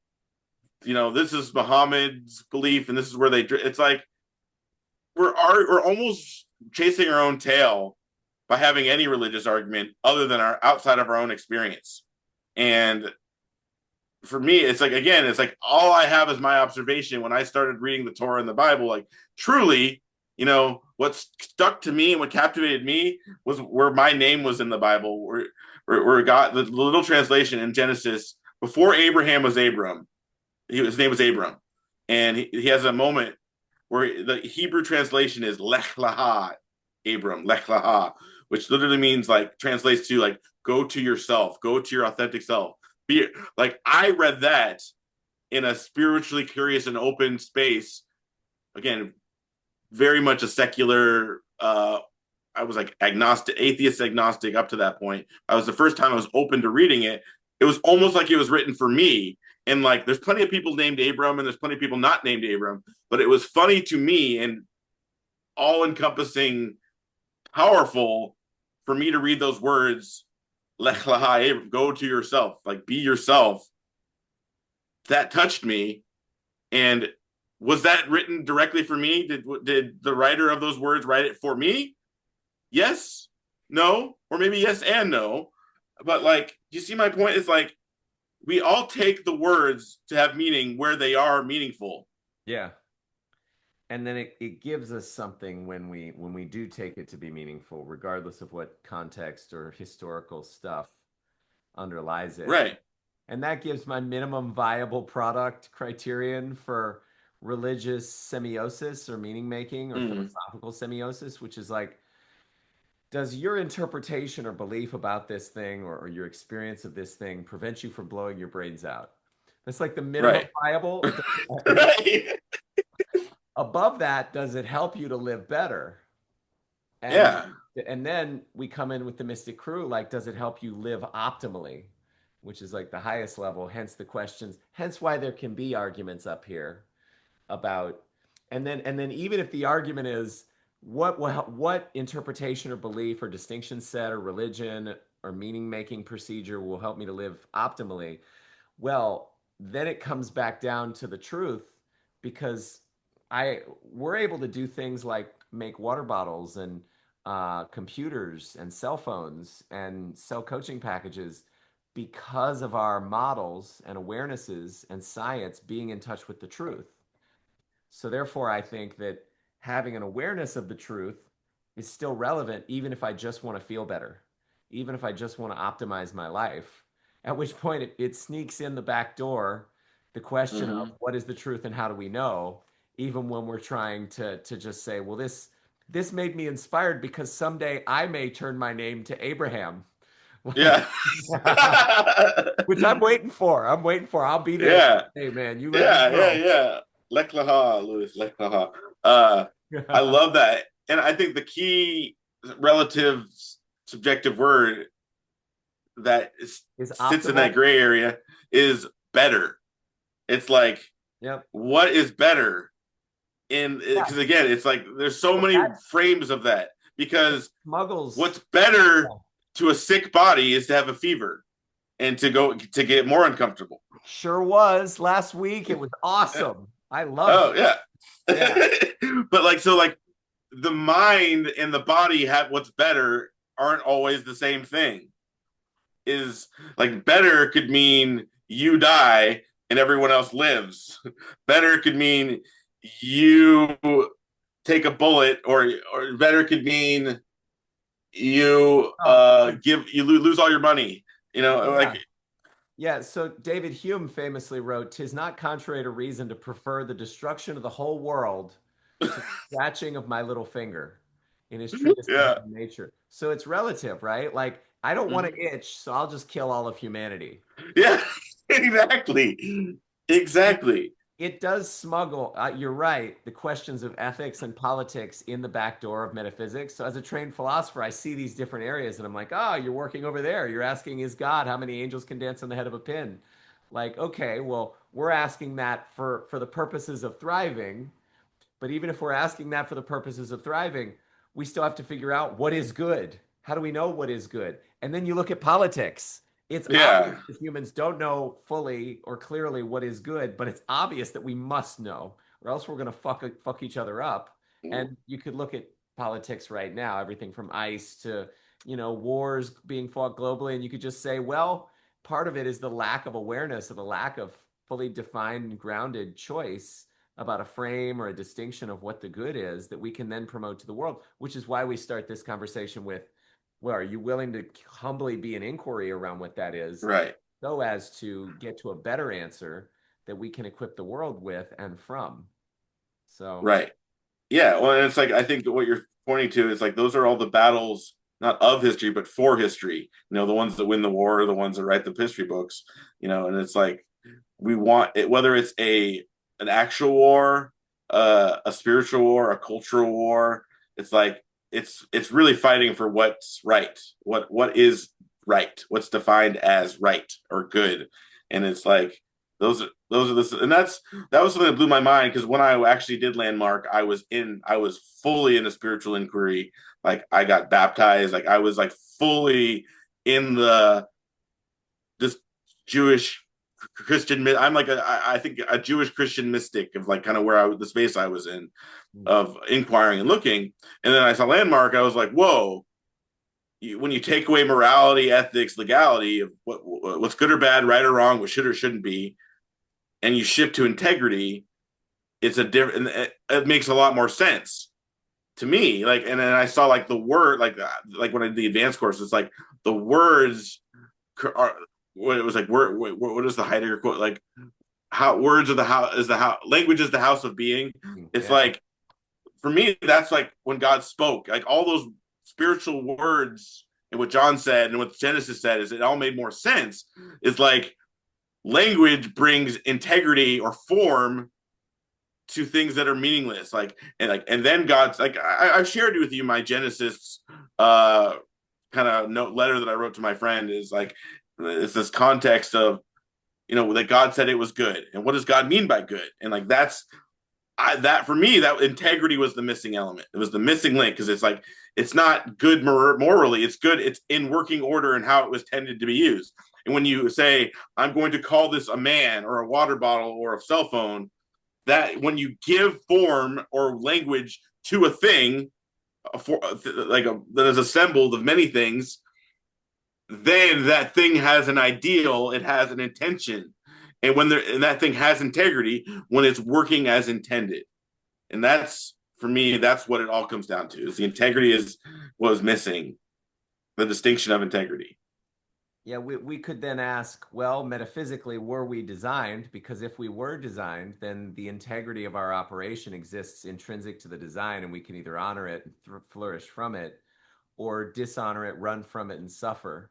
is Muhammad's belief and this is where it's like we're almost chasing our own tail by having any religious argument other than our outside of our own experience. And for me, it's like again, it's like all I have is my observation when I started reading the Torah and the Bible. Like truly, what stuck to me and what captivated me was where my name was in the Bible, where God, the little translation in Genesis before Abraham was Abram, his name was Abram, and he has a moment where the Hebrew translation is Lech Laha, Abram, Lech Laha, which literally means like translates to like go to yourself, go to your authentic self. Be like I read that in a spiritually curious and open space. Again, very much a secular. I was like agnostic, atheist, agnostic up to that point. I was the first time I was open to reading it. It was almost like it was written for me. And like, there's plenty of people named Abram, and there's plenty of people not named Abram. But it was funny to me and all-encompassing, powerful for me to read those words. Lech laha, go to yourself, like be yourself. That touched me, and was that written directly for me? Did the writer of those words write it for me? Yes, no, or maybe yes and no. But like, you see my point? It's like we all take the words to have meaning where they are meaningful. Yeah. And then it gives us something when we do take it to be meaningful, regardless of what context or historical stuff underlies it. Right. And that gives my minimum viable product criterion for religious semiosis or meaning making or Mm. philosophical semiosis, which is like, does your interpretation or belief about this thing or your experience of this thing prevent you from blowing your brains out? That's like the minimum Right. viable. Right. Above that, does it help you to live better? And Yeah. and then we come in with the Mystic Krewe, like, does it help you live optimally? Which is like the highest level, hence the questions, hence why there can be arguments up here about, and then even if the argument is what interpretation or belief or distinction set or religion or meaning making procedure will help me to live optimally, well, then it comes back down to the truth, because I we're able to do things like make water bottles and computers and cell phones and sell coaching packages because of our models and awarenesses and science being in touch with the truth. So therefore, I think that having an awareness of the truth is still relevant, even if I just want to feel better, even if I just want to optimize my life. At which point it sneaks in the back door the question of Hmm. what is the truth and how do we know, even when we're trying to just say, well, this made me inspired because someday I may turn my name to Abraham. Like, Yeah. which I'm waiting for. I'm waiting for. I'll be there. Yeah. Hey man, you let me Yeah. Yeah. know. Yeah. Lech Leha, Louis. Lech Leha. Uh, I love that. And I think the key relative subjective word that Is sits in that optimal. gray area is better. It's like, Yep. what is better? In because Yes. again, it's like there's so Well, many that frames of that because smuggles. what's better to a sick body is to have a fever and to go to get more uncomfortable. Sure was last week. It was awesome. I loved Oh it. yeah. Yeah. But like so like the mind and the body have what's better aren't always the same thing. Is like better could mean you die and everyone else lives. Better could mean you take a bullet, or better could mean you Oh, lose all your money. You know, yeah. like Yeah. So David Hume famously wrote, "'Tis not contrary to reason to prefer the destruction of the whole world to the scratching of my little finger," in his treatise on yeah. human nature. So it's relative, right? Like I don't want to Mhm. itch, so I'll just kill all of humanity. Yeah, exactly. Exactly. It does smuggle, you're right, the questions of ethics and politics in the back door of metaphysics. So, as a trained philosopher, I see these different areas and I'm like, oh, you're working over there. You're asking, is God, how many angels can dance on the head of a pin? Like, okay, well, we're asking that for the purposes of thriving. But even if we're asking that for the purposes of thriving, we still have to figure out what is good. How do we know what is good? And then you look at politics. It's obvious Yeah. that humans don't know fully or clearly what is good, but it's obvious that we must know, or else we're going to fuck each other up. And you could look at politics right now, everything from ICE to, wars being fought globally, and you could just say, well, part of it is the lack of awareness or the lack of fully defined and grounded choice about a frame or a distinction of what the good is that we can then promote to the world, which is why we start this conversation with, well, are you willing to humbly be an inquiry around what that is Right. so as to get to a better answer that we can equip the world with and from? So, Right. Yeah. Well, and it's like I think that what you're pointing to is like those are all the battles, not of history, but for history. You know, the ones that win the war are the ones that write the history books. You know, and it's like we want it, whether it's an actual war, a spiritual war, a cultural war. It's like it's really fighting for what's right, what is right, what's defined as right or good, and it's like those are the and that was something that blew my mind because when I actually did landmark, I was fully in a spiritual inquiry. Like I got baptized, like I was like fully in the this Jewish Christian. I'm like I think a Jewish Christian mystic of like kind of where the space I was in of inquiring and looking. And then I saw Landmark. I was like, whoa. When you take away morality, ethics, legality of what's good or bad, right or wrong, what should or shouldn't be, and you shift to integrity, it's a different. It makes a lot more sense to me. Like, and then I saw like the word, like when I did the advanced course, it's like the words are what it was like. What is the Heidegger quote? Like how words are the house is the house language is the house of being. It's yeah. like for me that's like when God spoke, like all those spiritual words and what John said and what Genesis said is it all made more sense. Is like language brings integrity or form to things that are meaningless. And then God's like I shared with you my Genesis kind of note letter that I wrote to my friend is like it's this context of that God said it was good, and what does God mean by good? And like that for me, that integrity was the missing element. It was the missing link because it's like it's not good morally. It's good. It's in working order and how it was tended to be used. And when you say I'm going to call this a man or a water bottle or a cell phone, that when you give form or language to a thing that is assembled of many things, then that thing has an ideal, it has an intention, and that thing has integrity when it's working as intended. And that's for me, that's what it all comes down to. Is the integrity is was missing, the distinction of integrity. Yeah, we could then ask, well, metaphysically, were we designed? Because if we were designed, then the integrity of our operation exists intrinsic to the design, and we can either honor it and flourish from it, or dishonor it, run from it, and suffer.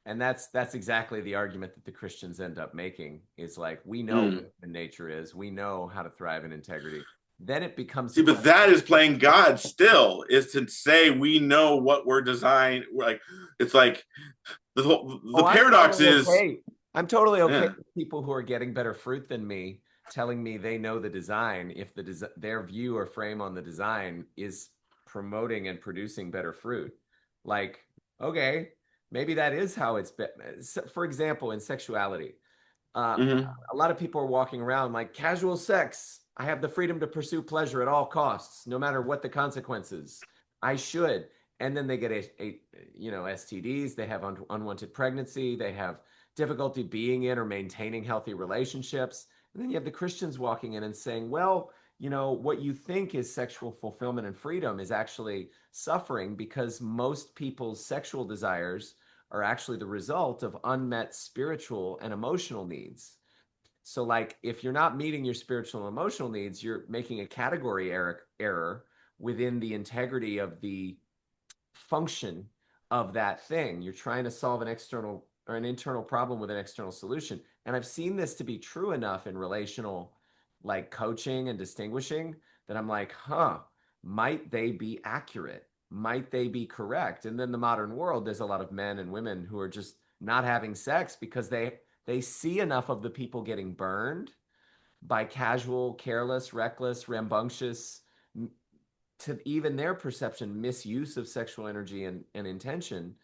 And that's exactly the argument that the Christians end up making. Is like, we know what nature is, we know how to thrive in integrity. Then it becomes See, but that is playing God still, is to say we know what we're designed. Like it's like the paradox is I'm totally okay with people who are getting better fruit than me telling me they know the design if their view or frame on the design is promoting and producing better fruit. Like, okay, maybe that is how it's been. For example, in sexuality, a lot of people are walking around like casual sex. I have the freedom to pursue pleasure at all costs, no matter what the consequences. I should. And then they get STDs, they have unwanted pregnancy, they have difficulty being in or maintaining healthy relationships. And then you have the Christians walking in and saying, well, what you think is sexual fulfillment and freedom is actually suffering because most people's sexual desires are actually the result of unmet spiritual and emotional needs. So like if you're not meeting your spiritual and emotional needs, you're making a category error within the integrity of the function of that thing. You're trying to solve an external or an internal problem with an external solution. And I've seen this to be true enough in relational like coaching and distinguishing that I'm like, might they be accurate? Might they be correct? And then the modern world, there's a lot of men and women who are just not having sex because they see enough of the people getting burned by casual, careless, reckless, rambunctious, to even their perception, misuse of sexual energy and intention.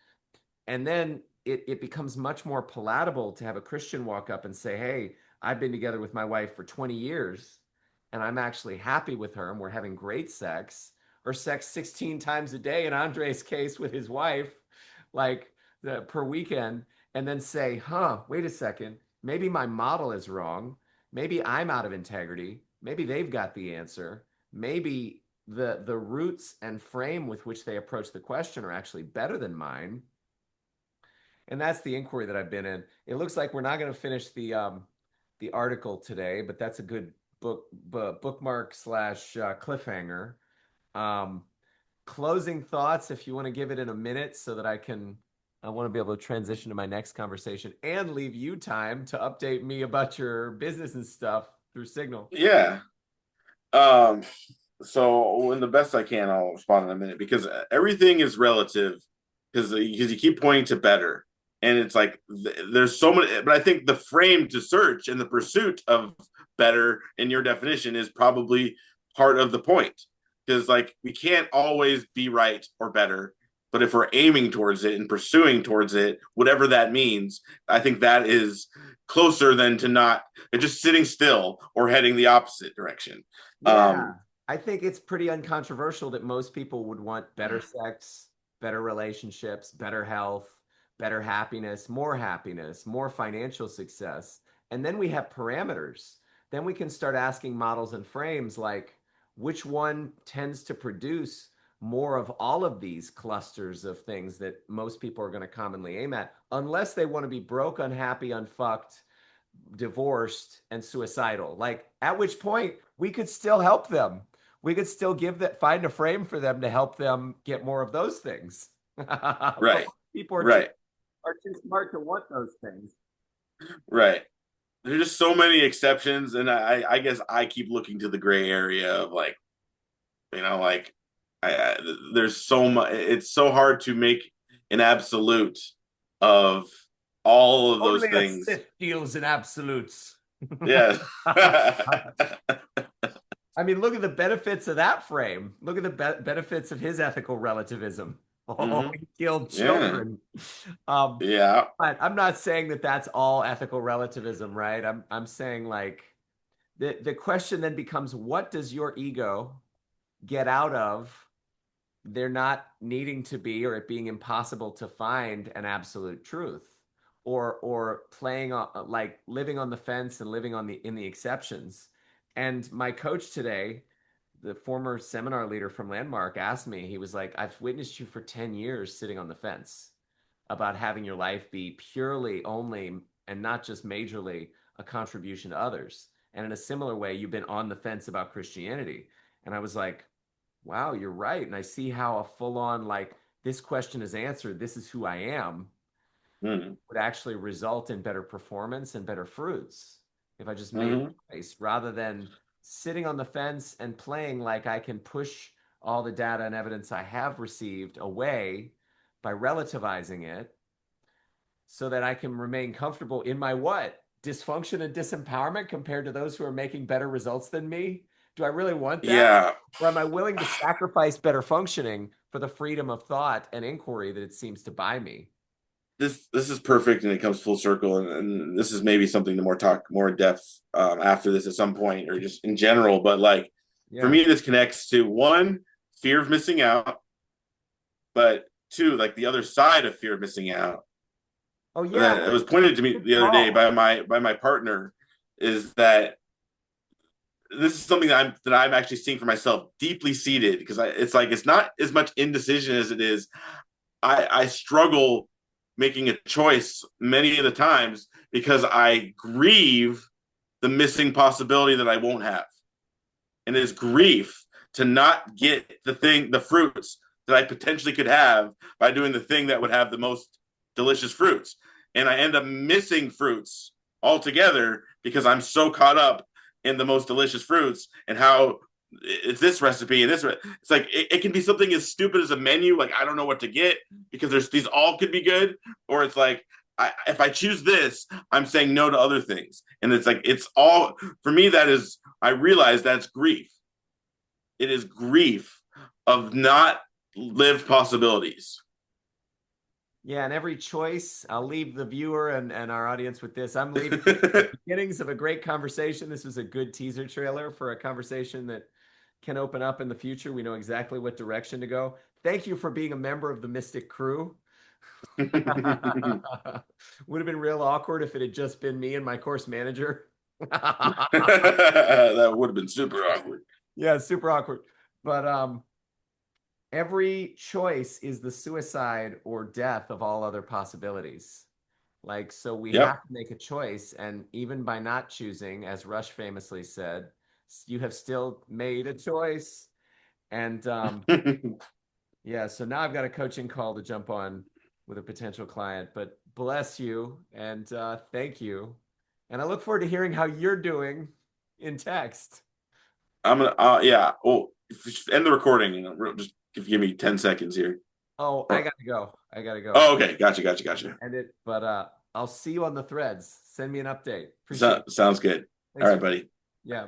And then it becomes much more palatable to have a Christian walk up and say, hey, I've been together with my wife for 20 years and I'm actually happy with her and we're having great sex, or sex 16 times a day in Andre's case with his wife, like per weekend, and then say, wait a second, maybe my model is wrong. Maybe I'm out of integrity. Maybe they've got the answer. Maybe the roots and frame with which they approach the question are actually better than mine. And that's the inquiry that I've been in. It looks like we're not going to finish the article today, but that's a good bookmark / cliffhanger. Closing thoughts, if you want to give it in a minute so that I want to be able to transition to my next conversation and leave you time to update me about your business and stuff through Signal. Yeah. So in the best I can, I'll respond in a minute because everything is relative because you keep pointing to better. And it's like there's so many, but I think the frame to search and the pursuit of better in your definition is probably part of the point. Because like we can't always be right or better, but if we're aiming towards it and pursuing towards it, whatever that means, I think that is closer than to not just sitting still or heading the opposite direction. Yeah, I think it's pretty uncontroversial that most people would want better sex, better relationships, better health, better happiness, more financial success. And then we have parameters. Then we can start asking models and frames like, which one tends to produce more of all of these clusters of things that most people are going to commonly aim at, unless they want to be broke, unhappy, unfucked, divorced, and suicidal. Like, at which point we could still help them. we could still find a frame for them to help them get more of those things. But Right. people Right. are too smart to want those things. Right. There's just so many exceptions, and I guess I keep looking to the gray area of like, like I there's so much. It's so hard to make an absolute of all of those Only a things. Sith deals in absolutes. Yeah. I mean, look at the benefits of that frame. Look at the benefits of his ethical relativism. Oh, Hmm. he killed Yeah. children. Um, Yeah. but I'm not saying that that's all ethical relativism, right? I'm saying like the question then becomes, what does your ego get out of there not needing to be, or it being impossible to find an absolute truth, or playing on, like living on the fence and living on the in the exceptions. And my coach today, the former seminar leader from Landmark, asked me, he was like, I've witnessed you for 10 years sitting on the fence about having your life be purely only and not just majorly a contribution to others. And in a similar way, you've been on the fence about Christianity. And I was like, wow, you're right. And I see how a full on, like, this question is answered, this is who I am, Hmm. would actually result in better performance and better fruits if I just made Hmm. a choice rather than sitting on the fence and playing like I can push all the data and evidence I have received away by relativizing it so that I can remain comfortable in my what? Dysfunction and disempowerment compared to those who are making better results than me? Do I really want that? Yeah. Or am I willing to sacrifice better functioning for the freedom of thought and inquiry that it seems to buy me? This is perfect, and it comes full circle, and this is maybe something to talk more in depth after this at some point, or just in general. But like for Yeah. me, this connects to one, fear of missing out, but two, like the other side of fear of missing out Oh yeah. that it was pointed to me Good the other day call. by my partner, is that this is something that I'm actually seeing for myself, deeply seated, because it's like it's not as much indecision as it is I struggle making a choice many of the times because I grieve the missing possibility that I won't have. And it's grief to not get the fruits that I potentially could have by doing the thing that would have the most delicious fruits. And I end up missing fruits altogether because I'm so caught up in the most delicious fruits and how it's this recipe and this. It's like it can be something as stupid as a menu. Like I don't know what to get because there's these all could be good, or it's like if I choose this, I'm saying no to other things, and it's like it's all for me. That is, I realize that's grief. It is grief of not lived possibilities. Yeah, and every choice, I'll leave the viewer and our audience with this. I'm leaving the beginnings of a great conversation. This was a good teaser trailer for a conversation that can open up in the future. We know exactly what direction to go. Thank you for being a member of the Mystic Krewe. Would have been real awkward if it had just been me and my course manager. That would have been super awkward. Yeah, super awkward. But every choice is the suicide or death of all other possibilities. Like, so we Yep. have to make a choice. And even by not choosing, as Rush famously said, you have still made a choice. And yeah, so now I've got a coaching call to jump on with a potential client, but bless you and thank you. And I look forward to hearing how you're doing in text. I'm gonna, yeah. Oh, end the recording. Just give me 10 seconds here. Oh, I gotta go. I gotta go. Oh, okay. Gotcha. End it, but I'll see you on the threads. Send me an update. Appreciate Sounds good. it. All Thanks. right, buddy. Yeah.